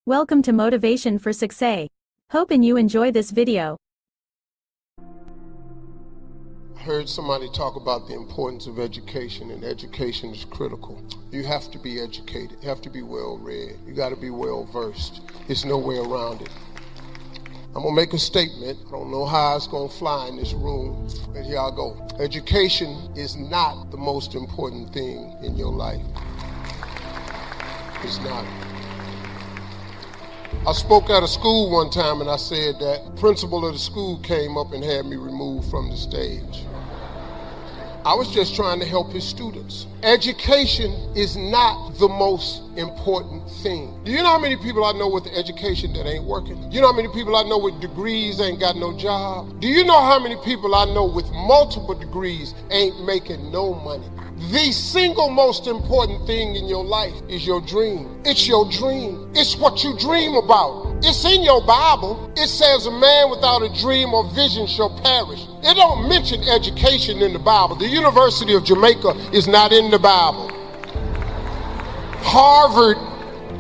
Welcome to Motivation for Success. Hoping you enjoy this video. I heard somebody talk about the importance of education, and education is critical. You have to be educated. You have to be well read. You got to be well versed. There's no way around it. I'm going to make a statement. I don't know how it's going to fly in this room, but here I go. Education is not the most important thing in your life. It's not. I spoke at a school one time and I said that the principal of the school came up and had me removed from the stage. I was just trying to help his students. Education is not the most important thing. Do you know how many people I know with education that ain't working? You know how many people I know with degrees ain't got no job? Do you know how many people I know with multiple degrees ain't making no money? The single most important thing in your life is your dream. It's your dream. It's what you dream about. It's in your Bible. It says a man without a dream or vision shall perish. It don't mention education in the Bible. The University of Jamaica is not in the Bible. Harvard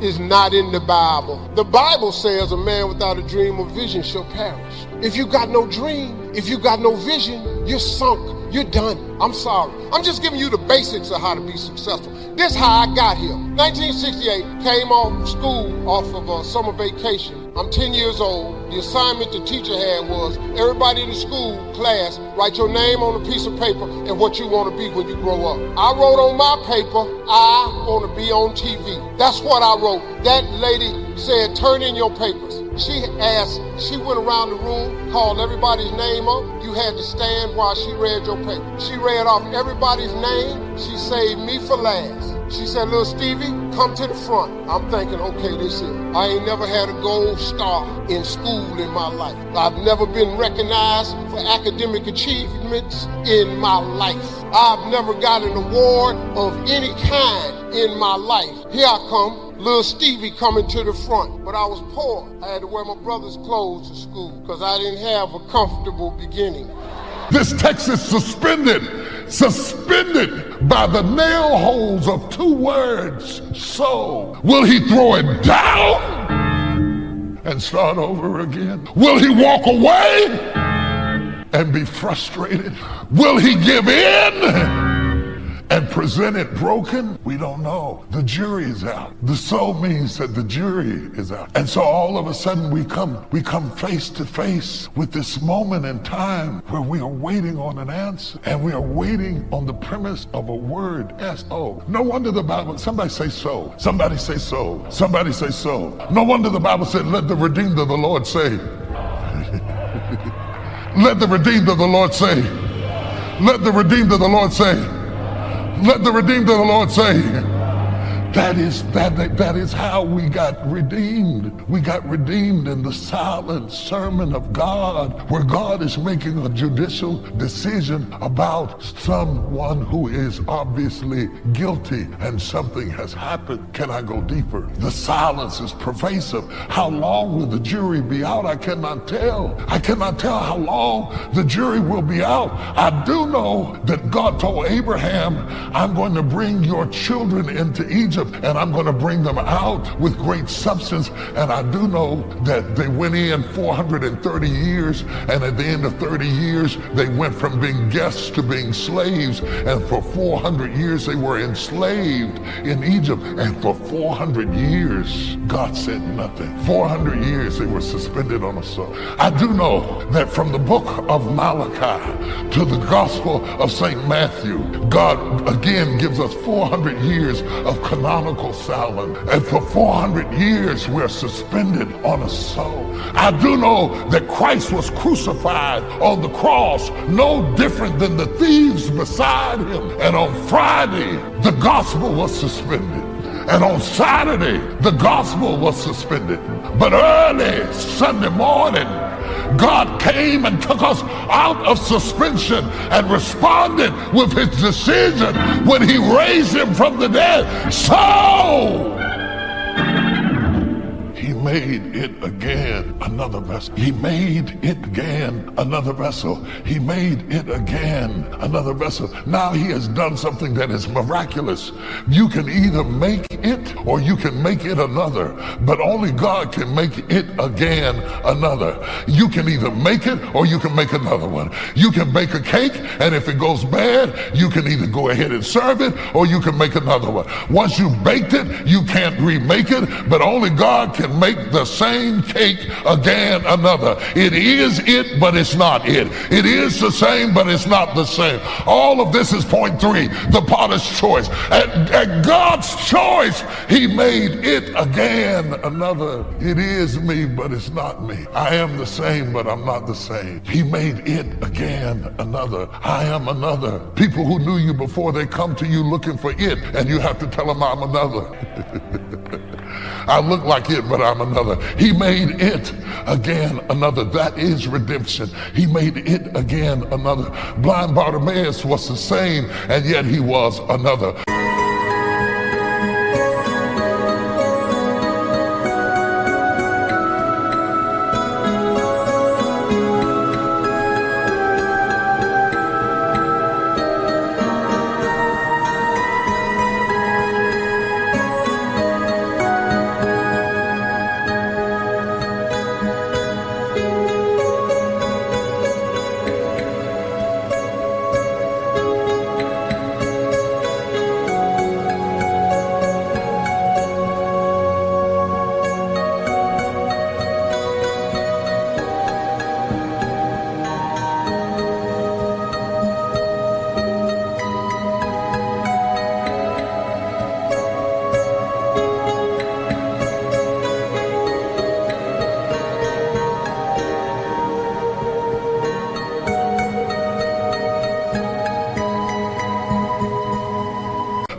is not in the Bible. The Bible says a man without a dream or vision shall perish. If you got no dream, if you got no vision, you're sunk. You're done. I'm sorry. I'm just giving you the basics of how to be successful. This is how I got here. 1968, came off school off of a summer vacation. I'm 10 years old. The assignment the teacher had was everybody in the school class, write your name on a piece of paper and what you want to be when you grow up. I wrote on my paper, I want to be on TV. That's what I wrote. That lady said, turn in your papers. She went around the room, called everybody's name up. You had to stand while she read your paper. She read off everybody's name. She saved me for last. She said, little Stevie, come to the front. I'm thinking, okay, this is it. I ain't never had a gold star in school in my life. I've never been recognized for academic achievements in my life. I've never got an award of any kind in my life. Here I come. Little Stevie coming to the front, but I was poor. I had to wear my brother's clothes to school because I didn't have a comfortable beginning. This text is suspended by the nail holes of two words. So, will he throw it down and start over again? Will he walk away and be frustrated? Will he give in and present it broken? We don't know. The jury is out. The so means that the jury is out. And so all of a sudden we come face to face with this moment in time where we are waiting on an answer, and we are waiting on the premise of a word, S-O. No wonder the Bible, somebody say so. Somebody say so. Somebody say so. No wonder the Bible said, let the redeemed of the Lord say. Let the redeemed of the Lord say. Let the redeemed of the Lord say. Let the redeemed of the Lord say. That is how we got redeemed. We got redeemed in the silent sermon of God, where God is making a judicial decision about someone who is obviously guilty and something has happened. Can I go deeper? The silence is pervasive. How long will the jury be out? I cannot tell. I cannot tell how long the jury will be out. I do know that God told Abraham, I'm going to bring your children into Egypt, and I'm going to bring them out with great substance. And I do know that they went in 430 years, and at the end of 30 years, they went from being guests to being slaves. And for 400 years, they were enslaved in Egypt. And for 400 years, God said nothing. 400 years, they were suspended on a sword. I do know that from the book of Malachi to the gospel of St. Matthew, God again gives us 400 years of canonical silence, and for 400 years we're suspended on a soul. I do know that Christ was crucified on the cross, no different than the thieves beside him. And on Friday, the gospel was suspended. And on Saturday, the gospel was suspended. But early Sunday morning, God came and took us out of suspension and responded with his decision when he raised him from the dead. So, he made it again another vessel. He made it again another vessel. He made it again another vessel. Now he has done something that is miraculous. You can either make it or you can make it another, but only God can make it again another. You can either make it or you can make another one. You can bake a cake, and if it goes bad, you can either go ahead and serve it or you can make another one. Once you baked it, you can't remake it, but only God can make the same cake again another. It is it, but it's not it. It is the same, but it's not the same. All of this is point three, the potter's choice. At God's choice, he made it again another. It is me, but it's not me. I am the same, but I'm not the same. He made it again another. I am another. People who knew you before, they come to you looking for it, and you have to tell them I'm another. I look like it, but I'm another. He made it again another. That is redemption. He made it again another. Blind Bartimaeus was the same, and yet he was another.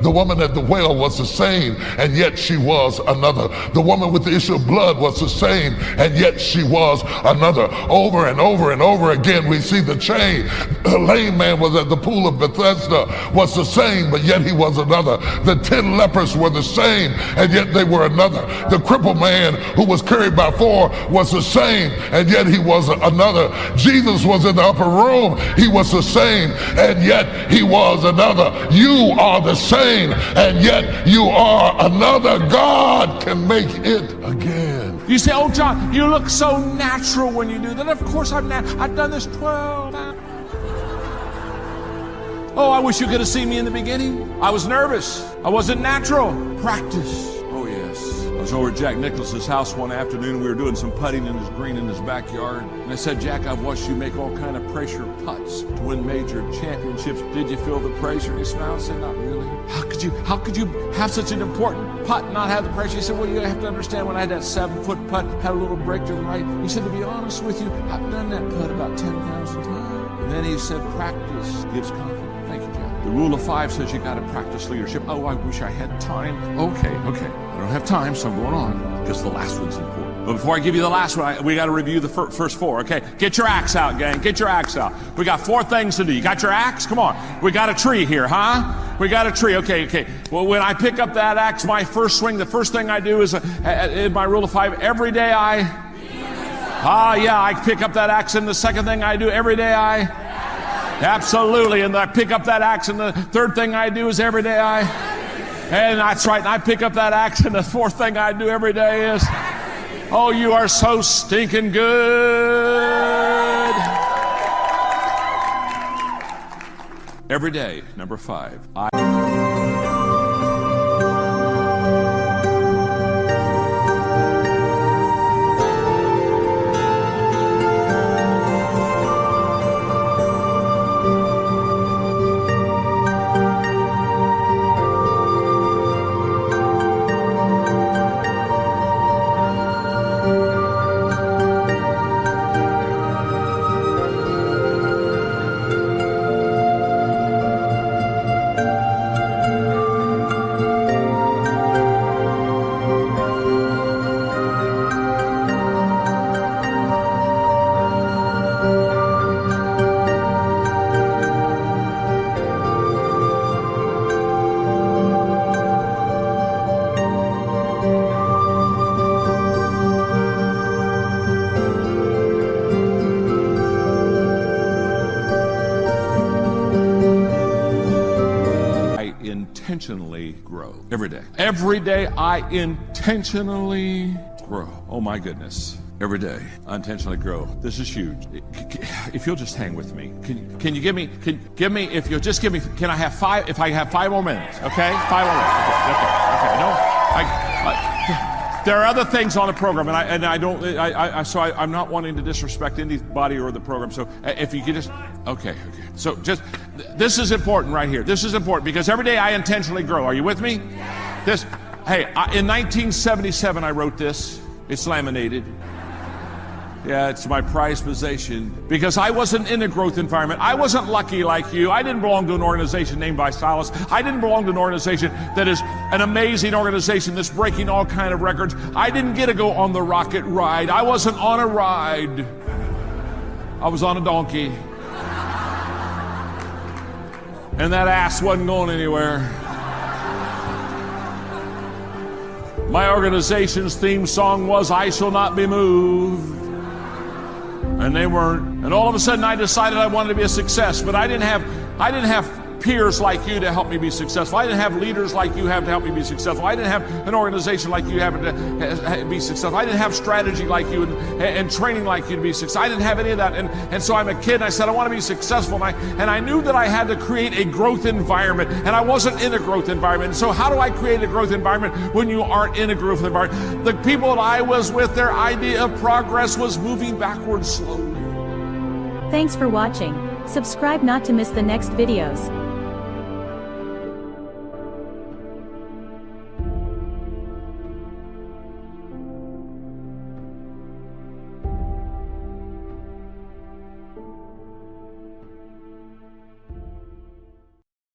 The woman at the well was the same, and yet she was another. The woman with the issue of blood was the same, and yet she was another. Over and over and over again, we see the chain. The lame man was at the pool of Bethesda, was the same, but yet he was another. The 10 lepers were the same, and yet they were another. The crippled man who was carried by 4 was the same, and yet he was another. Jesus was in the upper room. He was the same, and yet he was another. You are the same, and yet you are another. God can make it again. You say, oh John, you look so natural when you do that. Of course I've done this 12 times. Oh, I wish you could have seen me in the beginning. I was nervous. I wasn't natural. Practice. Oh yes. I was over at Jack Nicklaus's house one afternoon. We were doing some putting in his green in his backyard. And I said, Jack, I've watched you make all kind of pressure putts to win major championships. Did you feel the pressure? And he smiled and said, not really. How could you have such an important putt and not have the pressure? He said, well, you have to understand, when I had that 7-foot putt, had a little break to the right. He said, to be honest with you, I've done that putt about 10,000 times. And then he said, practice gives confidence. Thank you, Jack. The rule of 5 says you got to practice leadership. Oh, I wish I had time. Okay. I don't have time, so I'm going on, because the last one's important. But before I give you the last one, we got to review the first 4, okay? Get your axe out, gang. Get your axe out. We got 4 things to do. You got your axe? Come on. We got a tree here, huh? We got a tree. Okay. Well, when I pick up that axe, my first swing, the first thing I do is, in my rule of 5, every day I pick up that axe, and the second thing I do every day absolutely, and I pick up that axe, and the third thing I do is every day and that's right, and I pick up that axe, and the fourth thing I do every day is, oh, you are so stinking good. Every day, number 5. grow. Every day. Every day I intentionally grow. Oh my goodness. Every day I intentionally grow. This is huge. If you'll just hang with me. Can you give me, if you'll just give me, can I have 5, if I have 5 more minutes, okay? 5 more minutes, okay. No, there are other things on the program, and I'm not wanting to disrespect anybody or the program, so if you could just, okay. So just, this is important right here. This is important because every day I intentionally grow. Are you with me? In 1977 I wrote this. It's laminated. Yeah, it's my prized possession because I wasn't in a growth environment. I wasn't lucky like you. I didn't belong to an organization named Visalis. I didn't belong to an organization that is an amazing organization that's breaking all kind of records. I didn't get to go on the rocket ride. I wasn't on a ride. I was on a donkey. And that ass wasn't going anywhere. My organization's theme song was "I Shall Not Be Moved." And they weren't. And all of a sudden I decided I wanted to be a success, but I didn't have peers like you to help me be successful. I didn't have leaders like you have to help me be successful. I didn't have an organization like you have to be successful. I didn't have strategy like you and training like you to be successful. I didn't have any of that. And so I'm a kid and I said I want to be successful. And I knew that I had to create a growth environment, and I wasn't in a growth environment. So how do I create a growth environment when you aren't in a growth environment? The people that I was with, their idea of progress was moving backwards slowly. Thanks for watching. Subscribe not to miss the next videos.